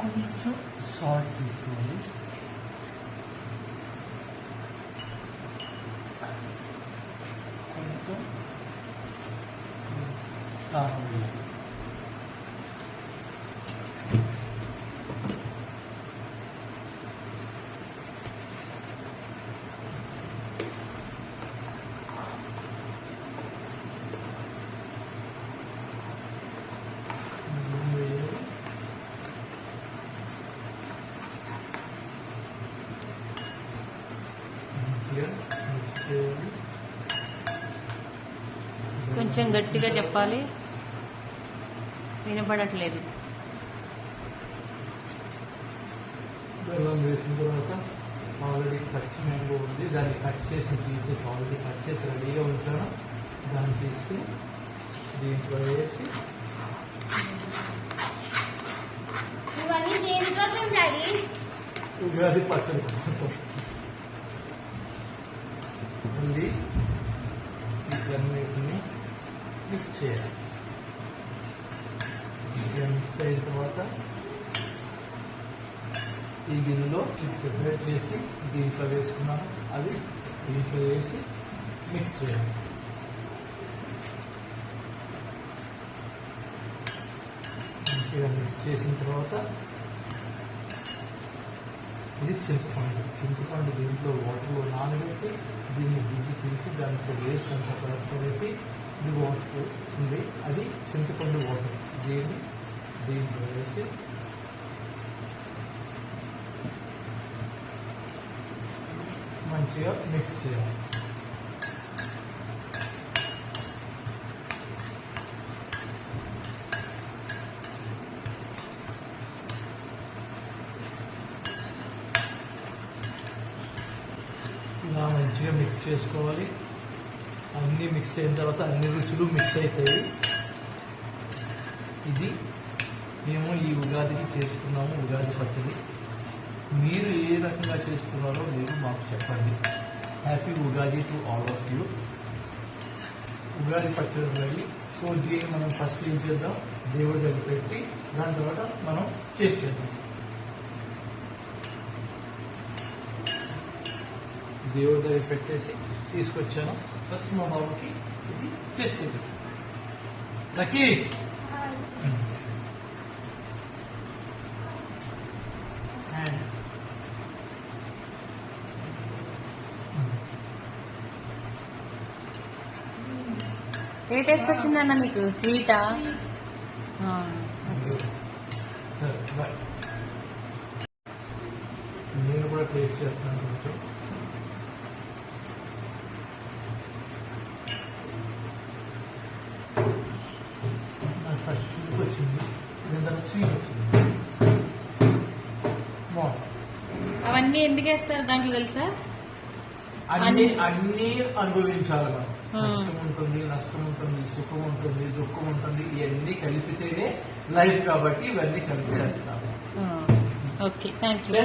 కొంచెం సాల్ట్ తీసుకోండి. కొంచెం కారం వేయాలి. కొంచెం గట్టిగా చెప్పాలి, వినపడట్లేదు. బెల్లం వేసిన తర్వాత ఆల్రెడీ పచ్చి మ్యాంగో ఉంది, దాన్ని కట్ చేసి పీసెస్ ఆల్రెడీ కట్ చేసి రెడీగా ఉంచాను. దాన్ని తీసుకుని దీంట్లో వేసి ఉగాది పచ్చడి కోసం మళ్ళీ వీటన్నిటిని మిక్స్ చేయాలి. మిక్స్ అయిన తర్వాత ఈ గిన్నెలో ఇది సెపరేట్ చేసి దీంట్లో వేసుకున్నాను, అది దీంట్లో వేసి మిక్స్ చేయాలి. మంచిగా మిక్స్ చేసిన తర్వాత ఇది చింతపండు దీంట్లో వాటర్లో నానబెట్టి దీన్ని గుజ్జు తీసి దాంట్లో వేస్ట్ అంతా కరెక్ట్ వేసి ఇది వాటర్ ఉంది, అది చింతపండు వాటర్, దీంట్లో వేసి మంచిగా మిక్స్ చేయాలి. ఇలా మంచిగా మిక్స్ చేసుకోవాలి. అన్నీ మిక్స్ అయిన తర్వాత అన్ని రుచులు మిక్స్ అవుతాయి. ఇది మేము ఈ ఉగాదికి చేసుకున్నాము ఉగాది పచ్చడి. మీరు ఏ రకంగా చేసుకున్నారో మీరు మాకు చెప్పండి. Happy Ugadi to all of you. Ugadi పచ్చడి రెడీ. సో దీన్ని మనం ఫస్ట్ ఏం చేద్దాం, దేవుడి దగ్గర పెట్టి దాని తర్వాత మనం టేస్ట్ చేద్దాం. దేవుడి దగ్గర పెట్టేసి తీసుకొచ్చాను. ఫస్ట్ మా బాబుకి ఇది టేస్ట్ చేపిస్తాను. లక్కీ ఏ టేస్ట్ వచ్చిందన్న మీకు? స్వీటా? సరే బాయ్. నేను కూడా టేస్ట్ చేస్తాను కొంచెం. నాకు ఫస్ట్ పులుపు వచ్చింది, దానికి స్వీట్ వచ్చింది. బాగుంది. అవన్నీ ఎందుకు వేస్తారు దాంట్లో తెలుసా? అన్ని అనుభవించాలి మనం. కష్టం ఉంటుంది, నష్టం ఉంటుంది, సుఖం ఉంటుంది, దుఃఖం ఉంటుంది. ఇవన్నీ కలిపితేనే లైఫ్ కాబట్టి ఇవన్నీ కలిపి వేస్తాము. Okay, thank you.